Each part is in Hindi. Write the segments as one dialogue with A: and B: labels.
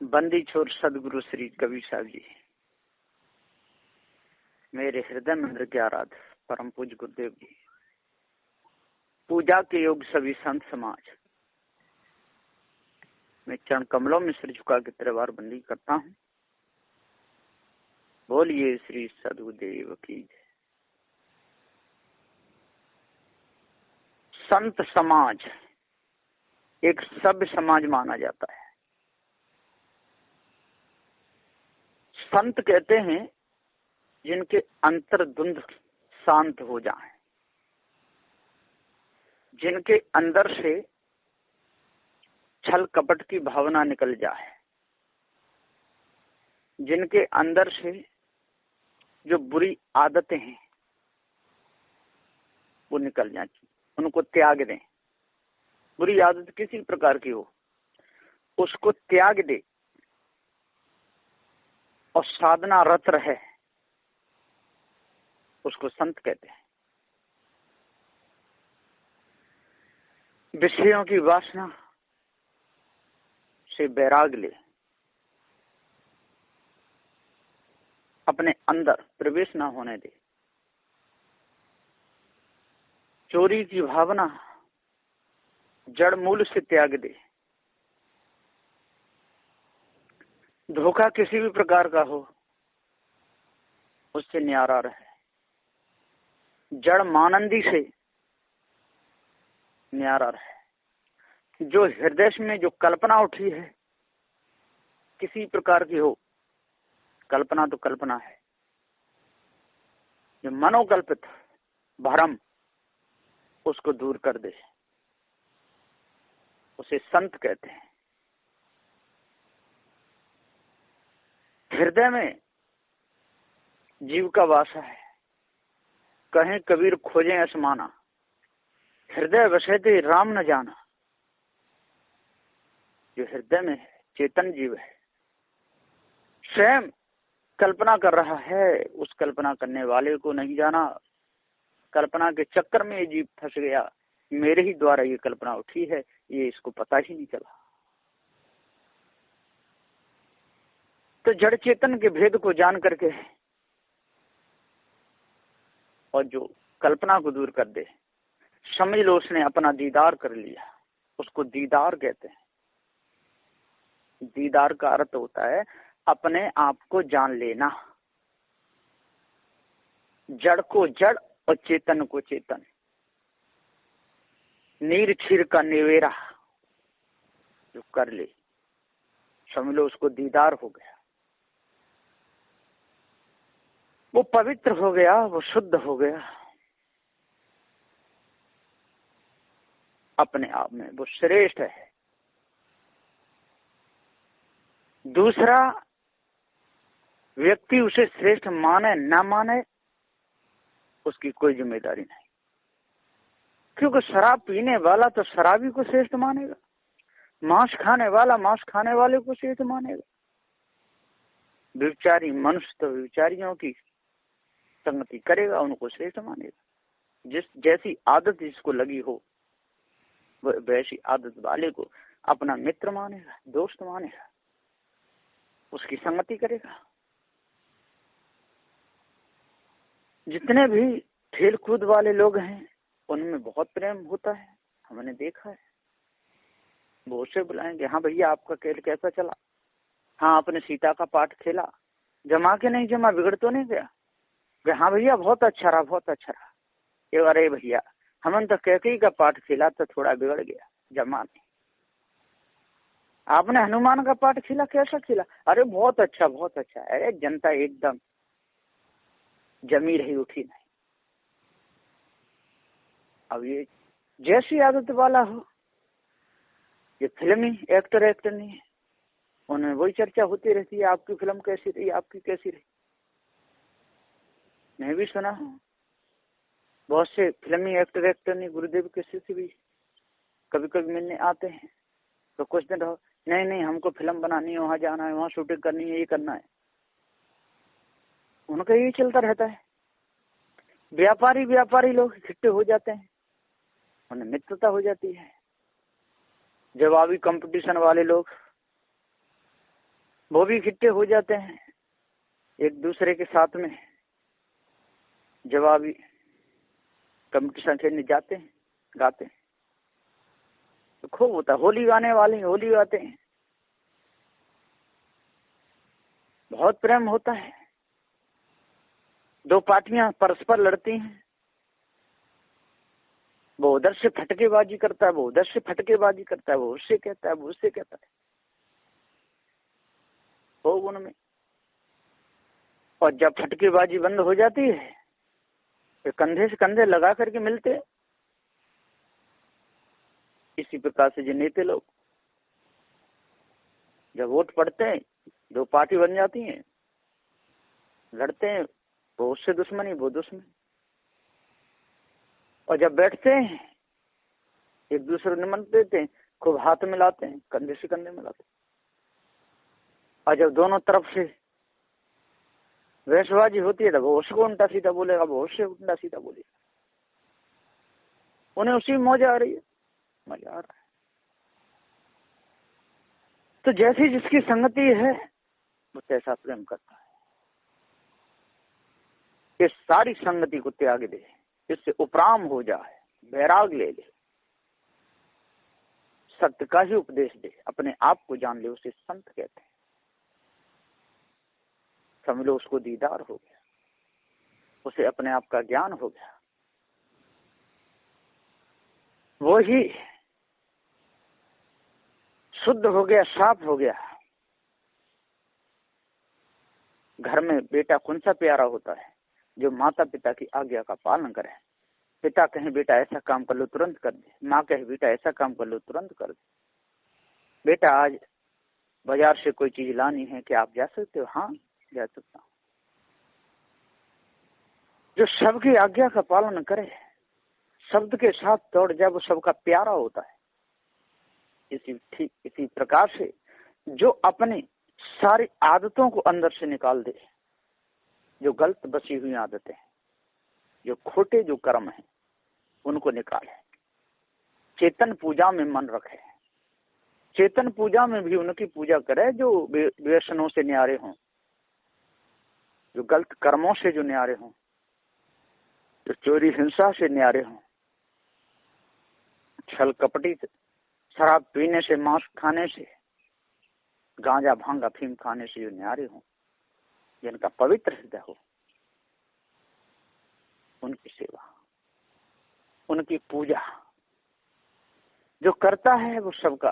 A: बंदी छोर सदगुरु श्री कबीर साहब जी, मेरे हृदय मंदिर के आराध्य परम पूज्य गुरुदेव जी, पूजा के योग सभी संत समाज, मैं चरण कमलों में सिर झुका के त्रिवार बंदी करता हूँ। बोलिए श्री सदगुरुदेव की जय। संत समाज एक सभ्य समाज माना जाता है। संत कहते हैं जिनके अंतर्द्वंद शांत हो जाएं, जिनके अंदर से छल कपट की भावना निकल जाए, जिनके अंदर से जो बुरी आदतें हैं वो निकल जाए, उनको त्याग दें। बुरी आदत किसी प्रकार की हो उसको त्याग दे और साधना रत रहे, उसको संत कहते हैं। विषयों की वासना से वैराग ले, अपने अंदर प्रवेश ना होने दे। चोरी की भावना जड़ मूल से त्याग दे। धोखा किसी भी प्रकार का हो उससे न्यारा रहे। जड़ मानंदी से न्यारा रहे। जो हृदय में जो कल्पना उठी है किसी प्रकार की हो, कल्पना तो कल्पना है, जो मनोकल्पित भ्रम उसको दूर कर दे, उसे संत कहते हैं। हृदय में जीव का वासा है, कहें कबीर खोजें आसमाना, हृदय वसते राम न जाना। जो हृदय में है चेतन जीव है, स्वयं कल्पना कर रहा है, उस कल्पना करने वाले को नहीं जाना। कल्पना के चक्कर में ये जीव फंस गया, मेरे ही द्वारा ये कल्पना उठी है, ये इसको पता ही नहीं चला। तो जड़ चेतन के भेद को जान करके और जो कल्पना को दूर कर दे, समझ लो उसने अपना दीदार कर लिया, उसको दीदार कहते हैं। दीदार का अर्थ होता है अपने आप को जान लेना, जड़ को जड़ और चेतन को चेतन। नीर क्षीर का निवेरा जो कर ले, समझ लो उसको दीदार हो गया, वो पवित्र हो गया, वो शुद्ध हो गया। अपने आप में वो श्रेष्ठ है। दूसरा व्यक्ति उसे श्रेष्ठ माने ना माने उसकी कोई जिम्मेदारी नहीं, क्योंकि शराब पीने वाला तो शराबी को श्रेष्ठ मानेगा, मांस खाने वाला मांस खाने वाले को श्रेष्ठ मानेगा, व्यभिचारी मनुष्य तो व्यभिचारियों की संगति करेगा, उनको श्रेष्ठ मानेगा। जैसी आदत जिसको लगी हो वैसी आदत वाले को अपना मित्र मानेगा, दोस्त मानेगा, उसकी संगति करेगा। जितने भी खेल कूद वाले लोग हैं उनमें बहुत प्रेम होता है, हमने देखा है। वो उसे बुलाएंगे, हाँ भैया आपका खेल कैसा चला, हाँ आपने सीता का पाठ खेला, जमा के नहीं जमा, बिगड़ तो नहीं गया, हाँ भैया बहुत अच्छा रहा, बहुत अच्छा रहा। ये अरे भैया हमने तो कैकेयी का पाठ खेला तो थोड़ा बिगड़ गया, जमा नहीं। आपने हनुमान का पाठ खेला, कैसा खेला, अरे बहुत अच्छा बहुत अच्छा। अरे जनता एकदम जमी रही, उठी नहीं। अब ये जैसी आदत वाला हो, ये फिल्मी एक्टर नहीं है, उन्हें वही चर्चा होती रहती है, आपकी फिल्म कैसी रही, आपकी कैसी रही। मैं भी सुना हूँ बहुत से फिल्मी एक्टर नहीं गुरुदेव के शिष्य भी कभी कभी मिलने आते हैं, तो कुछ दिन रहो, नहीं नहीं हमको फिल्म बनानी है, वहां जाना है, वहां शूटिंग करनी है, ये करना है। उनका यही चलता रहता है। व्यापारी लोग इकट्ठे हो जाते हैं, उन्हें मित्रता हो जाती है। जवाबी कंपटीशन वाले लोग वो भी इकट्ठे हो जाते हैं एक दूसरे के साथ में, जवाबी कंपटीशन खेलने जाते हैं, गाते हैं, तो खूब होता है। होली गाने वाले होली गाते हैं, बहुत प्रेम होता है। दो पार्टियां परस्पर लड़ती हैं, वो उधर से फटकेबाजी करता है, वो उधर से फटकेबाजी करता है, वो उससे कहता है, वो उससे कहता है, हो उनमें। और जब फटकेबाजी बंद हो जाती है तो कंधे से कंधे लगा करके मिलते हैं। इसी प्रकार से जो नेता लोग जब वोट पड़ते हैं, दो पार्टी बन जाती हैं, लड़ते हैं, वो उससे दुश्मनी, वो दुश्मन। और जब बैठते हैं एक दूसरे को निमंत्रण देते हैं, खूब हाथ मिलाते हैं, कंधे से कंधे मिलाते हैं। और जब दोनों तरफ से बहसबाजी होती है, तो वो उसको उल्टा सीधा बोलेगा, वो उससे उल्टा सीधा बोलेगा। उन्हें उसी में मौज आ रही है, मजा आ रहा है। तो जैसी जिसकी संगति है वो तैसा प्रेम करता है। इस सारी संगति को त्याग दे, इससे उपराम हो जाए, वैराग ले ले, सत्य का ही उपदेश दे, अपने आप को जान ले, उसे संत कहते हैं। समझ लो उसको दीदार हो गया, उसे अपने आप का ज्ञान हो गया, वो ही शुद्ध हो गया, साफ हो गया। घर में बेटा कौन सा प्यारा होता है? जो माता पिता की आज्ञा का पालन करे। पिता कहे बेटा ऐसा काम कर लो, तुरंत कर दे। माँ कहे बेटा ऐसा काम कर लो, तुरंत कर दे। बेटा आज बाजार से कोई चीज लानी है, क्या आप जा सकते हो? हाँ जा सकता हूँ। जो सबकी आज्ञा का पालन करे, शब्द के साथ दौड़ जाए, वो सबका प्यारा होता है। इसी प्रकार से जो अपनी सारी आदतों को अंदर से निकाल दे, जो गलत बसी हुई आदतें, जो खोटे जो कर्म हैं, उनको निकाले, चेतन पूजा में मन रखे, चेतन पूजा में भी उनकी पूजा करे जो व्यसनों से न्यारे हों, जो गलत कर्मों से जो न्यारे हों, जो चोरी हिंसा से न्यारे हों, छल कपटी शराब पीने से, मांस खाने से, गांजा भांग अफीम खाने से जो न्यारे हों, जिनका पवित्र हृदय हो, उनकी सेवा, उनकी पूजा जो करता है वो सबका,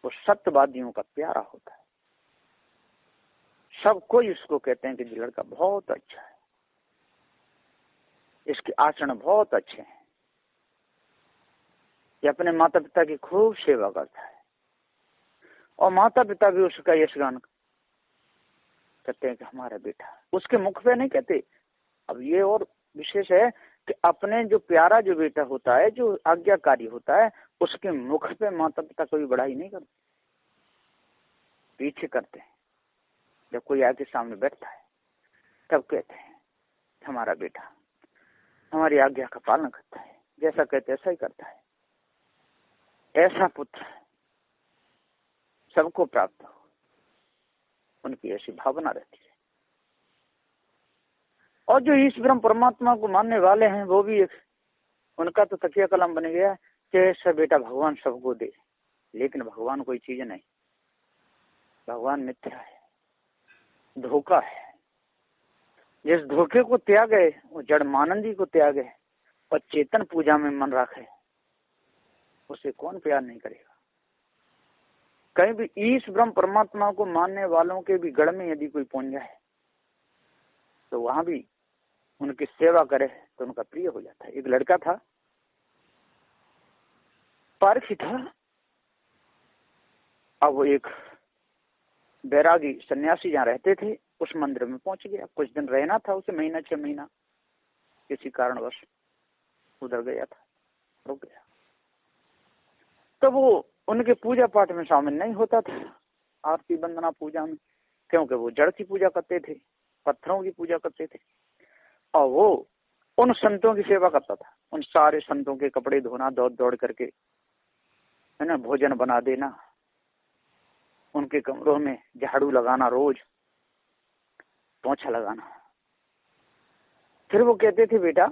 A: वो सत्यवादियों का प्यारा होता है। सब कोई इसको कहते हैं कि ये लड़का बहुत अच्छा है, इसके आचरण बहुत अच्छे हैं, ये अपने माता पिता की खूब सेवा करता है। और माता पिता भी उसका यशगान कहते हैं कि हमारा बेटा, उसके मुख पे नहीं कहते। अब ये और विशेष है कि अपने जो प्यारा जो बेटा होता है, जो आज्ञाकारी होता है, उसके मुख पे माता पिता कोई बढ़ाई नहीं करते, पीछे करते हैं। जब कोई आके सामने बैठता है तब कहते हैं हमारा बेटा हमारी आज्ञा का पालन करता है, जैसा कहते ऐसा ही करता है, ऐसा पुत्र सबको प्राप्त हो, उनकी ऐसी भावना रहती है। और जो ईश ब्रह्म परमात्मा को मानने वाले हैं, वो भी एक उनका तो तकिया कलम बन गया कि ऐसा बेटा भगवान सबको दे, लेकिन भगवान कोई चीज नहीं, भगवान मिथ्या है, धोखा है। जिस धोखे को त्यागे, वो जड़ मानंदी को त्यागे और चेतन पूजा में मन रखे, उसे कौन प्यार नहीं करेगा। कहीं भी ईश ब्रह्म परमात्मा को मानने वालों के भी गढ़ में यदि कोई पहुंच जाए तो वहां भी उनकी सेवा करे तो उनका प्रिय हो जाता है। एक लड़का था, पारखी था, अब वो एक बैरागी सन्यासी जहाँ रहते थे उस मंदिर में पहुंच गया। कुछ दिन रहना था उसे, महीना 6 महीना, किसी कारणवश उधर गया था, रुक गया। तो वो उनके पूजा पाठ में शामिल नहीं होता था, आरती वंदना पूजा में, क्योंकि वो जड़ की पूजा करते थे, पत्थरों की पूजा करते थे। और वो उन संतों की सेवा करता था, उन सारे संतों के कपड़े धोना, दौड़ दौड़ करके, है ना, भोजन बना देना, उनके कमरों में झाड़ू लगाना, रोज पोछा लगाना। फिर वो कहते थे, बेटा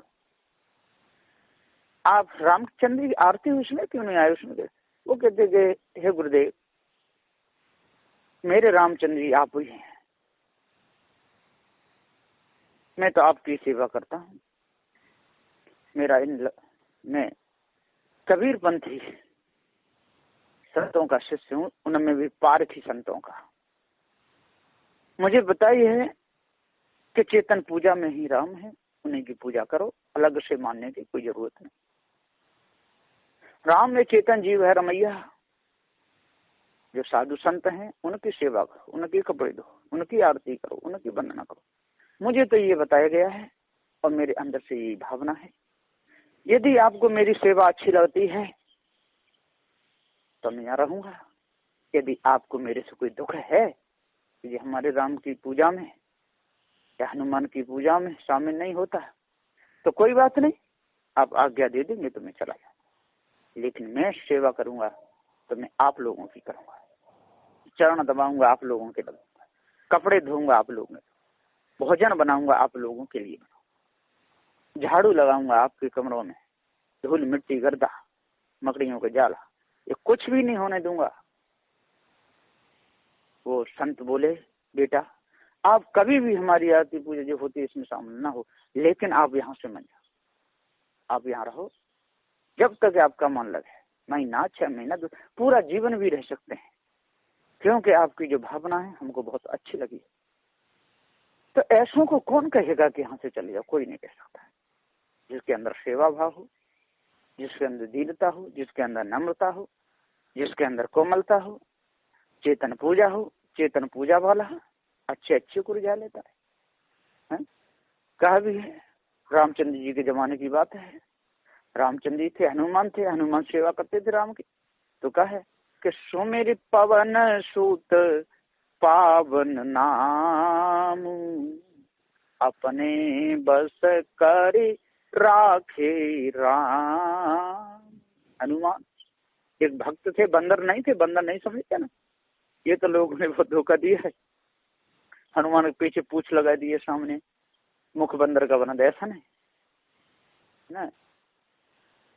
A: आप रामचंद्र की आरती उसमें क्यों नहीं आए उसमें? वो कहते थे, हे गुरुदेव, मेरे रामचंद्र जी आप ही हैं, मैं तो आपकी सेवा करता हूँ। मैं कबीर पंथी संतों का शिष्य हूँ, उनमें भी पारखी संतों का। मुझे बताइए है कि चेतन पूजा में ही राम है, उन्हीं की पूजा करो, अलग से मानने की कोई जरूरत नहीं। राम में चेतन जीव है रमैया। जो साधु संत हैं उनकी सेवा करो, उनके कपड़े दो, उनकी आरती करो, उनकी वंदना करो। मुझे तो ये बताया गया है और मेरे अंदर से यही भावना है। यदि आपको मेरी सेवा अच्छी लगती है तो मैं यहाँ रहूंगा। यदि आपको मेरे से कोई दुख है कि हमारे राम की पूजा में या हनुमान की पूजा में शामिल नहीं होता तो कोई बात नहीं, आप आज्ञा दे देंगे तो मैं चला जाऊंगा। लेकिन मैं सेवा करूंगा तो मैं आप लोगों की करूंगा, चरण दबाऊंगा आप लोगों के दबाऊंगा, कपड़े धोऊंगा आप लोगों के, भोजन बनाऊंगा आप लोगों के लिए, झाड़ू लगाऊंगा आपके कमरों में, धूल मिट्टी गर्दा मकड़ियों का जाला ये कुछ भी नहीं होने दूंगा। वो संत बोले, बेटा आप कभी भी हमारी आरती पूजा जो होती है इसमें शामिल ना हो, लेकिन आप यहाँ से मत जाओ, आप यहाँ रहो जब तक आपका मन लगे। महीना, 6 महीना, पूरा जीवन भी रह सकते हैं, क्योंकि आपकी जो भावना है हमको बहुत अच्छी लगी। तो ऐसों को कौन कहेगा कि यहाँ से चले जाओ? कोई नहीं कह सकता है। जिसके अंदर सेवा भाव हो, जिसके अंदर दीनता हो, जिसके अंदर नम्रता हो, जिसके अंदर कोमलता हो, चेतन पूजा हो, चेतन पूजा वाला अच्छे अच्छे को रिझा लेता है? कहा भी है, रामचंद्र जी के जमाने की बात है। रामचंद्र जी थे, हनुमान थे, हनुमान सेवा करते थे राम की। तो कहा है कि सुमेर पवन सूत पावन नाम, अपने बस कर राखे राम। हनुमान एक भक्त थे, बंदर नहीं थे। बंदर नहीं समझते ना, ये तो लोगों ने बहुत धोखा दिया है। हनुमान के पीछे पूछ लगा दिए, सामने मुख बंदर का बना, ऐसा नहीं ना।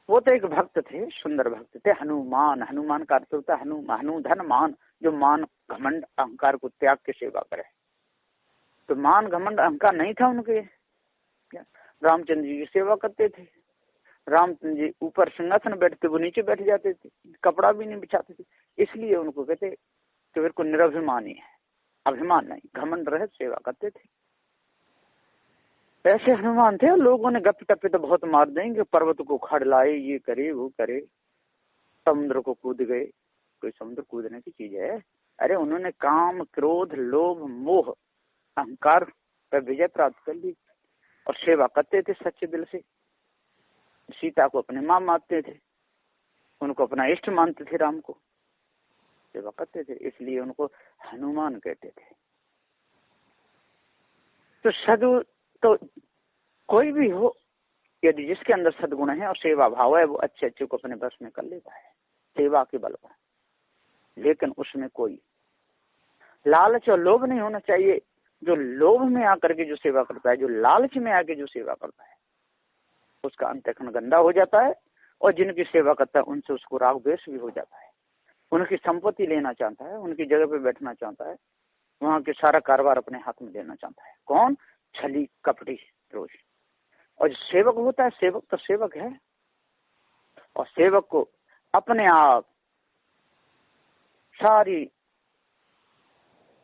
A: वो तो एक भक्त थे, सुंदर भक्त थे। हनुमान, हनुमान का अर्थ होता है हनु धन मान, जो मान घमंड अहंकार को त्याग के सेवा करे। तो मान घमंड अहंकार नहीं था उनके। रामचंद्र जी की सेवा करते थे। रामचंद्र जी ऊपर सिंहासन बैठते, वो नीचे बैठ जाते थे, कपड़ा भी नहीं बिछाते थे। इसलिए उनको कहते तो को निराभिमानी है, अभिमान नहीं, घमंड रहे सेवा करते थे। ऐसे हनुमान थे। लोगों ने गप टप्पे तो बहुत मार देंगे, पर्वत को उखाड़ लाए, ये करे वो करे, समुद्र को कूद गए। कोई समुद्र कूदने की चीज है? अरे उन्होंने काम, क्रोध, लोभ, मोह, अहंकार पर विजय प्राप्त कर ली और सेवा करते थे सच्चे दिल से। सीता को अपने मां मानते थे, उनको अपना इष्ट मानते थे, राम को सेवा करते थे, इसलिए उनको हनुमान कहते थे। तो सदु तो कोई भी हो, यदि जिसके अंदर सद्गुण है और सेवा भाव है, वो अच्छे अच्छे को अपने बस में कर लेता है सेवा के बल पर। लेकिन उसमें कोई लालच और लोभ नहीं होना चाहिए। जो लोभ में आकर के जो सेवा करता है, जो लालच में आके जो सेवा करता है, उसका अंतःकरण गंदा हो जाता है। और जिनकी सेवा करता है उनसे उसको राग द्वेष भी हो जाता है। उनकी संपत्ति लेना चाहता है, उनकी जगह पे बैठना चाहता है, वहां के सारा कारोबार अपने हाथ में लेना चाहता है। कौन? छली कपटी रोज। और जो सेवक होता है, सेवक तो सेवक है, और सेवक को अपने आप सारी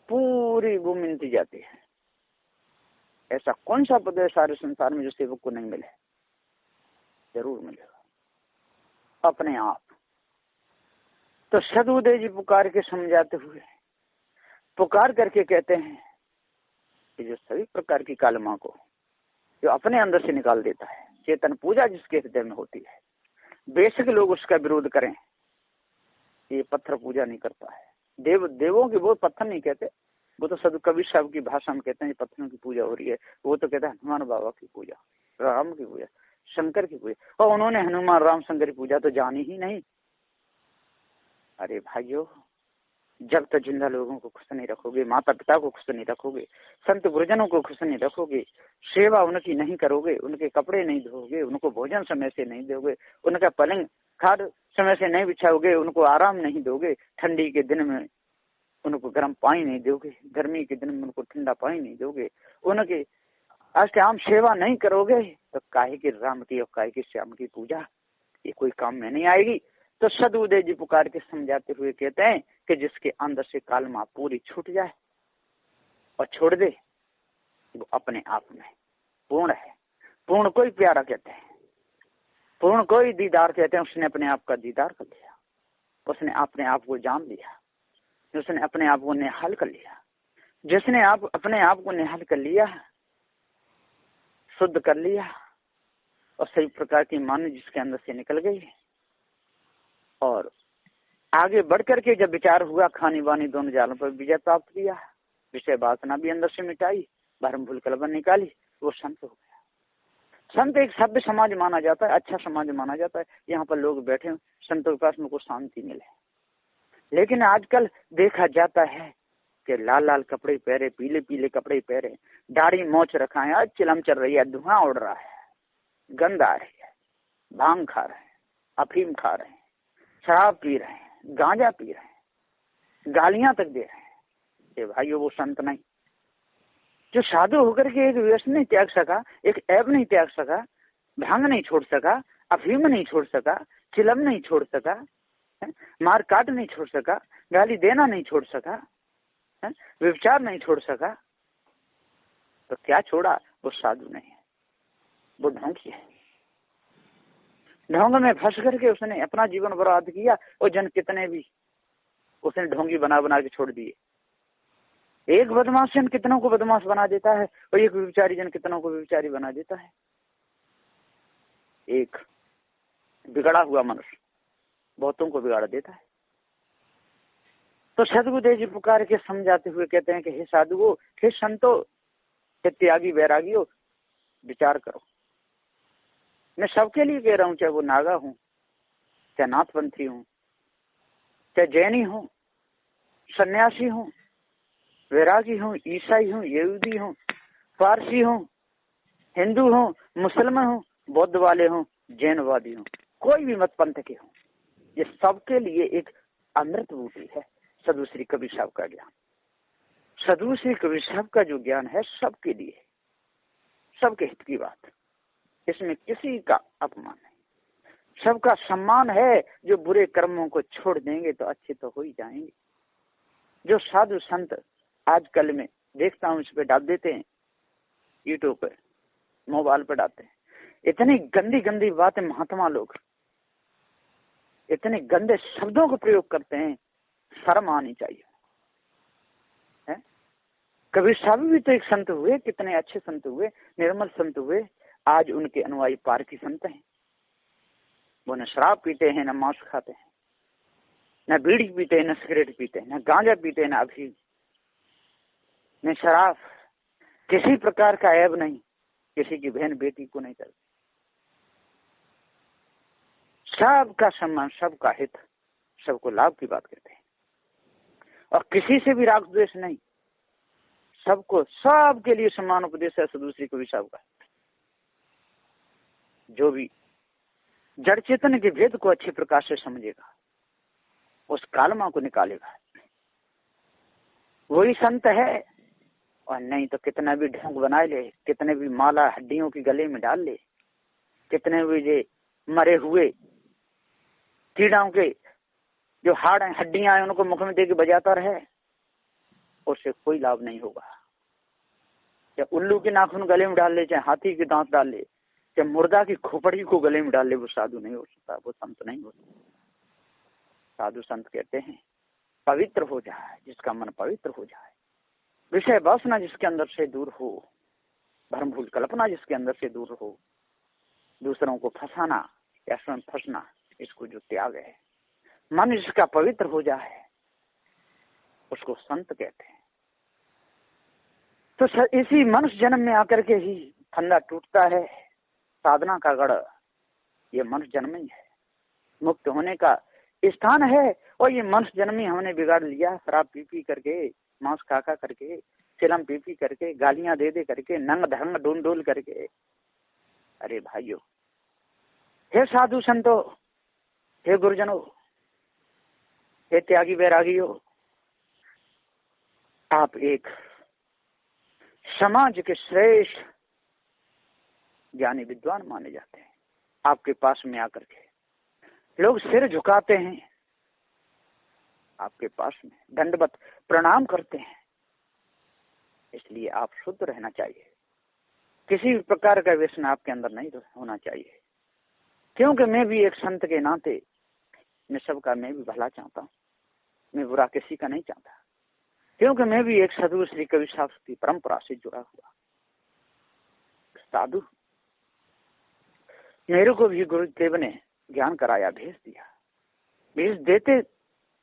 A: पूरी वो मिलती जाती है। ऐसा कौन सा पद है सारे संसार में जो सेवक को नहीं मिले? जरूर मिलेगा अपने आप। तो सदुदय जी पुकार के समझाते हुए पुकार करके कहते हैं कि जो सभी प्रकार की कालमा को जो अपने अंदर से निकाल देता है, चेतन पूजा जिसके हृदय में होती है, बेशक लोग उसका विरोध करें, ये पत्थर पूजा नहीं करता है। देवों की वो पत्थर नहीं कहते, वो तो सदु कबीर साहब की भाषा में कहते हैं पत्थरों की पूजा हो रही है। वो तो कहता है हनुमान बाबा की पूजा, राम की पूजा, शंकर की पूजा। और उन्होंने हनुमान राम शंकर की पूजा तो जानी ही नहीं। अरे भाइयों, जब तक जिंदा लोगों को खुश नहीं रखोगे, माता पिता को खुश नहीं रखोगे, संत गुरुजनों को खुश नहीं रखोगे, सेवा उनकी नहीं करोगे, उनके कपड़े नहीं धोगे, उनको भोजन समय से नहीं दोगे, उनका पलंग खाद समय से नहीं बिछाओगे, उनको आराम नहीं दोगे, ठंडी के दिन में उनको गर्म पानी नहीं दोगे, गर्मी के दिन में उनको ठंडा पानी नहीं दोगे, उनके अष्टयाम सेवा नहीं करोगे, तो काहे की राम की और काहे की श्याम की पूजा ये कोई काम में नहीं आएगी। तो सदबुदेव जी पुकार के समझाते हुए कहते हैं कि जिसके अंदर से कालमा पूरी छूट जाए और छोड़ दे, वो अपने आप में पूर्ण है। पूर्ण कोई प्यारा कहते हैं, पूर्ण कोई दीदार कहते हैं। उसने अपने आप का दीदार कर लिया, उसने अपने आप को जान लिया, उसने अपने आप को निहाल कर लिया। जिसने अपने आप को निहाल कर लिया, शुद्ध कर लिया और सही प्रकार की मान जिसके अंदर से निकल गई, और आगे बढ़ करके जब विचार हुआ, खानी वानी दोनों जालों पर विजय प्राप्त किया, विषय वासना भी अंदर से मिटाई, भरम भूल कलबन निकाली, वो संत हो गया। संत एक सभ्य समाज माना जाता है, अच्छा समाज माना जाता है। यहाँ पर लोग बैठे संतों के पास में को शांति मिले। लेकिन आजकल देखा जाता है कि लाल लाल कपड़े पहरे, पीले पीले कपड़े पहरे, दाढ़ी मोच रखा है, आज चिलम चल रही है, धुआं उड़ रहा है, गंध आ रही है, भांग खा रहे हैं, अफीम खा रहे हैं, शराब पी रहे हैं, गांजा पी रहे हैं, गालियां तक दे रहे हैं। ये भाइयों वो संत नहीं। जो साधु होकर के एक व्यसन नहीं त्याग सका, एक ऐब नहीं त्याग सका, भांग नहीं छोड़ सका, अफीम नहीं छोड़ सका, चिलम नहीं छोड़ सका, मार काट नहीं छोड़ सका, गाली देना नहीं छोड़ सका, व्यभिचार नहीं छोड़ सका, तो क्या छोड़ा? वो साधु नहीं है, वो ढोंगी है। ढोंग में फंस करके उसने अपना जीवन बर्बाद किया और जन कितने भी उसने ढोंगी बना बना के छोड़ दिए। एक बदमाश जन कितनों को बदमाश बना देता है और एक व्यभिचारी जन कितनों को व्यभिचारी बना देता है। एक बिगड़ा हुआ मनुष्य बहुतों को बिगाड़ देता है। तो सदगुरुदेव जी पुकार के समझाते हुए कहते हैं कि हे साधुओं, हे संतो, हे त्यागी वैरागियों, विचार करो। मैं सबके लिए कह रहा हूं, चाहे वो नागा हूं, चाहे नाथपंथी हूं, चाहे जैनी हूं, सन्यासी हूं, वैरागी हूं, ईसाई हूं, यहूदी हूं, पारसी हूं, हिंदू हूं, मुसलमान हूं, बौद्ध वाले हूं, जैनवादी हूं, कोई भी मत पंथ के हूं, ये सबके लिए एक अमृत बूटी है सदगुरु श्री कबीर साहब का ज्ञान। सदगुरु श्री कबीर साहब का जो ज्ञान है सबके लिए, सबके हित की बात, इसमें किसी का अपमान नहीं, सबका सम्मान है। जो बुरे कर्मों को छोड़ देंगे तो अच्छे तो हो ही जाएंगे। जो साधु संत आजकल में देखता हूं, इस पे डाल देते हैं, यूट्यूब पे, मोबाइल पे डालते हैं, इतनी गंदी गंदी बातें, महात्मा लोग इतने गंदे शब्दों का प्रयोग करते हैं, शर्म आनी चाहिए। है? कबीर साहब भी तो एक संत हुए, कितने अच्छे संत हुए, निर्मल संत हुए। आज उनके अनुयायी पारखी संत हैं। वो न शराब पीते हैं, न मांस खाते हैं, न बीड़ी पीते हैं, न सिगरेट पीते हैं, न गांजा पीते हैं, न अफीम, न शराब, किसी प्रकार का ऐब नहीं, किसी की बहन बेटी को नहीं करते, सबका सम्मान, सबका हित, सबको लाभ की बात करते हैं और किसी से भी राग द्वेष नहीं, सबको, सबके लिए समान उपदेश है सदगुरु श्री कबीर साहब का। जो भी जड़ चेतन के भेद को अच्छे प्रकार से समझेगा, उस कालमा को निकालेगा, वही संत है। और नहीं तो कितना भी ढोंग बना ले, कितने भी माला हड्डियों की गले में डाल ले, कितने भी जे मरे हुए कीड़ाओं के जो हाड़ हैं, हड्डियां हैं, उनको मुख में देके बजाता रहे, उससे कोई लाभ नहीं होगा। चाहे उल्लू के नाखून गले में डाल ले, चाहे हाथी के दांत डाल ले, चाहे मुर्दा की खोपड़ी को गले में डाल ले, वो साधु नहीं हो सकता, वो संत नहीं हो सकता। साधु संत कहते हैं पवित्र हो जाए जिसका मन पवित्र हो जाए, विषय वासना जिसके अंदर से दूर हो, भ्रम भूल कल्पना जिसके अंदर से दूर हो, दूसरों को फंसाना या स्वयं फंसना, इसको जो त्याग है, मन जिसका पवित्र हो जाए, उसको संत कहते हैं। तो इसी मनुष्य जन्म में आकर के ही फंदा टूटता है साधना का गढ़। ये मनुष्य जन्म ही है, मुक्त होने का स्थान है। और ये मनुष्य जन्म ही हमने बिगाड़ लिया, शराब पी पी करके, मांस खा खा करके, चिलम पी पी करके, गालियां दे दे करके, नंग धंग डोल डोल करके। अरे भाइयों, हे साधु संतो, हे गुरुजनों, हे त्यागी वैरागियों, आप एक समाज के श्रेष्ठ ज्ञानी विद्वान माने जाते हैं। आपके पास में आकर के लोग सिर झुकाते हैं, आपके पास में दंडवत प्रणाम करते हैं। इसलिए आप शुद्ध रहना चाहिए, किसी भी प्रकार का व्यसन आपके अंदर नहीं होना चाहिए। क्योंकि मैं भी एक संत के नाते मैं सबका मैं भी भला चाहता हूँ, मैं बुरा किसी का नहीं चाहता। क्योंकि मैं भी एक साधु श्री कबीर साहब की परंपरा से जुड़ा हुआ साधु। मेरे को भी गुरुदेव ने ज्ञान कराया, भेज दिया। भेज देते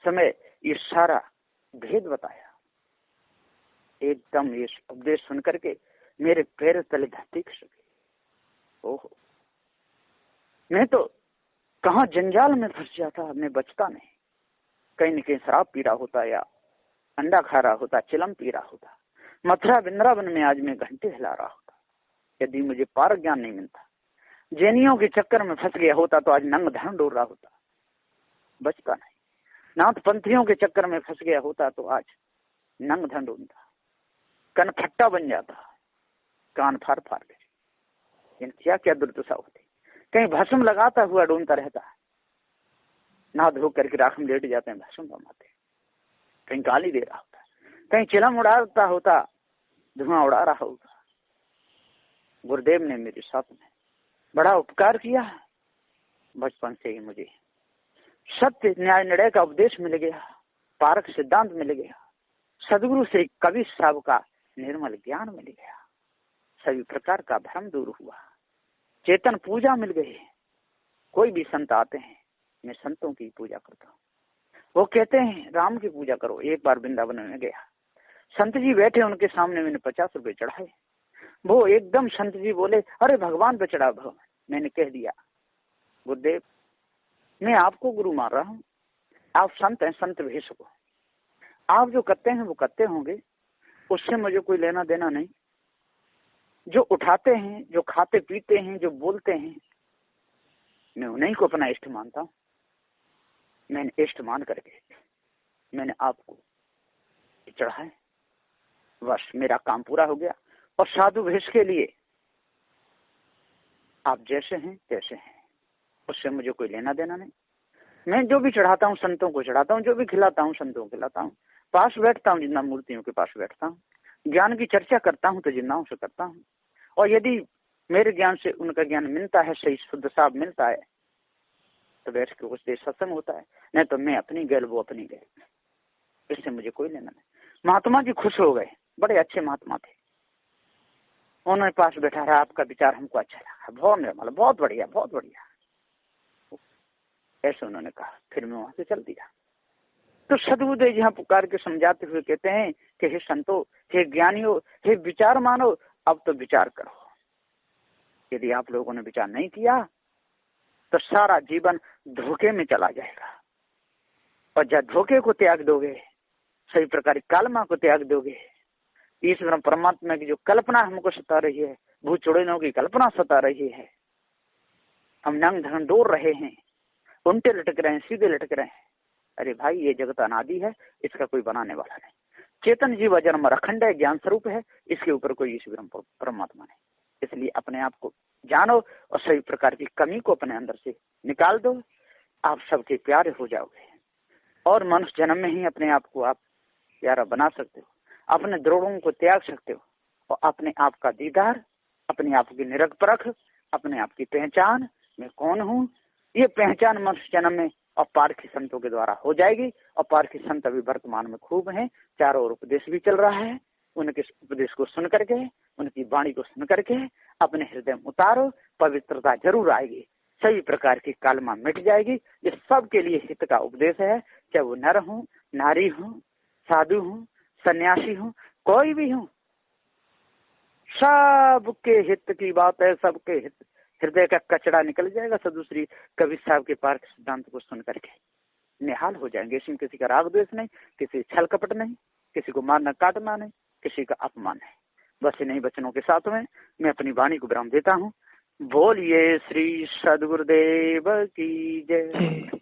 A: समय ये सारा भेद बताया। एकदम ये उपदेश सुन करके मेरे पैर तले धरती खिसक गई। ओहो, मैं तो कहाँ जंजाल में फंस जाता, मैं बचता नहीं। कहीं न कहीं शराब पी रहा होता, या अंडा खा रहा होता, चिलम पी रहा होता, मथुरा वृंदावन में आज मैं घंटे हिला रहा होता, यदि मुझे पार ज्ञान नहीं मिलता। जैनियों के चक्कर में फंस गया होता तो आज नंग धन डोल रहा होता, बचता नहीं। नाथ पंथियों के चक्कर में फंस गया होता तो आज नंग धन डोलता, कनफट्टा बन जाता, कान फाड़ फाड़ के। क्या क्या दुर्दशा होती। कहीं भस्म लगाता हुआ ढूंढता रहता है, ना धो करके राख में लेट जाते हैं, भस्म जमाते। कहीं गाली दे रहा होता, कहीं चिलम उड़ाता होता, धुआं उड़ा रहा होता। गुरुदेव ने मेरे साथ में बड़ा उपकार किया। बचपन से ही मुझे सत्य न्याय निर्णय का उपदेश मिल गया, पारक सिद्धांत मिल गया, सदगुरु श्री कबीर साहब का निर्मल ज्ञान मिल गया, सभी प्रकार का भ्रम दूर हुआ, चेतन पूजा मिल गई। कोई भी संत आते हैं, मैं संतों की पूजा करता हूँ। वो कहते हैं राम की पूजा करो। एक बार वृंदावन में गया, संत जी बैठे, उनके सामने मैंने 50 रुपए चढ़ाए। वो एकदम संत जी बोले, अरे भगवान पे चढ़ा भगवान। मैंने कह दिया, गुरुदेव मैं आपको गुरु मान रहा हूँ, आप संत हैं, संत भेज सको। आप जो करते हैं वो करते होंगे, उससे मुझे कोई लेना देना नहीं। जो उठाते हैं, जो खाते पीते हैं, जो बोलते हैं, मैं उन्हीं को अपना इष्ट मानता हूँ। मैंने इष्ट मान करके मैंने आपको चढ़ाए, बस मेरा काम पूरा हो गया। और साधु भेष के लिए आप जैसे हैं तैसे हैं, उससे मुझे कोई लेना देना नहीं। मैं जो भी चढ़ाता हूँ संतों को चढ़ाता हूँ, जो भी खिलाता हूँ संतों को खिलाता हूँ। पास बैठता हूँ जिंदा मूर्तियों के पास बैठता हूँ, ज्ञान की चर्चा करता हूँ तो जिंदाओं से करता हूँ। और यदि मेरे ज्ञान से उनका ज्ञान मिलता है, सही शुद्ध साफ मिलता है, तो बैठ के उस देश सत्संग होता है। नहीं तो मैं अपनी गैल, वो अपनी गैल, इससे मुझे कोई लेना नहीं। महात्मा जी खुश हो गए, बड़े अच्छे महात्मा थे। उन्होंने पास बैठा रहा, आपका विचार हमको अच्छा लगा, बहुत निर्मल, बहुत बढ़िया, बहुत बढ़िया, ऐसे उन्होंने कहा। फिर मैं वहां से चल दिया। तो सदगुरुदेव जी पुकार के समझाते हुए कहते हैं कि हे संतो, हे ज्ञानियों, हे विचार मानो, अब तो विचार करो। यदि आप लोगों ने विचार नहीं किया तो सारा जीवन धोखे में चला जाएगा। और जब धोखे को त्याग दोगे, सही प्रकार कालमा को त्याग दोगे, ईश्वर परमात्मा की जो कल्पना हमको सता रही है, भूत चुड़ैलों की कल्पना सता रही है, हम नंग धन डोर रहे हैं, उल्टे लटक रहे हैं, सीधे लटक रहे हैं। अरे भाई, ये जगत अनादि है, इसका कोई बनाने वाला नहीं। चेतन जीव अजन्म अखंड है, ज्ञान स्वरूप है, इसके ऊपर कोई ईश्वर परमात्मा नहीं। इसलिए अपने आप को जानो और सभी प्रकार की कमी को अपने अंदर से निकाल दो, आप सबके प्यारे हो जाओगे। और मनुष्य जन्म में ही अपने आप को आप प्यारा बना सकते हो, अपने द्रोहों को त्याग सकते हो, और अपने आप का दीदार, अपने आप की निरख परख, अपने आप की पहचान, मैं कौन हूँ, ये पहचान मनुष्य जन्म में और पारखी संतों के द्वारा हो जाएगी। और पारखी संत अभी वर्तमान में खूब हैं, चारों ओर उपदेश भी चल रहा है। उनके उपदेश को सुन करके, उनकी वाणी को सुन करके अपने हृदय में उतारो, पवित्रता जरूर आएगी, सभी प्रकार की कालमा मिट जाएगी। ये सबके लिए हित का उपदेश है, चाहे वो नर हो, नारी हो, साधु हो, सन्यासी हो, कोई भी हो, सबके हित की बात है। सबके हित, हृदय का कचड़ा निकल जाएगा सदुश्री कबीर साहब के पार्क सिद्धांत को सुन करके। निहाल हो जाएंगे। इसमें किसी का राग द्वेष नहीं, किसी छल कपट नहीं, किसी को मारना काटना नहीं, किसी का अपमान नहीं। बस इन्हीं वचनों के साथ में मैं अपनी वाणी को विराम देता हूँ। बोलिए श्री सद्गुरुदेव की जय।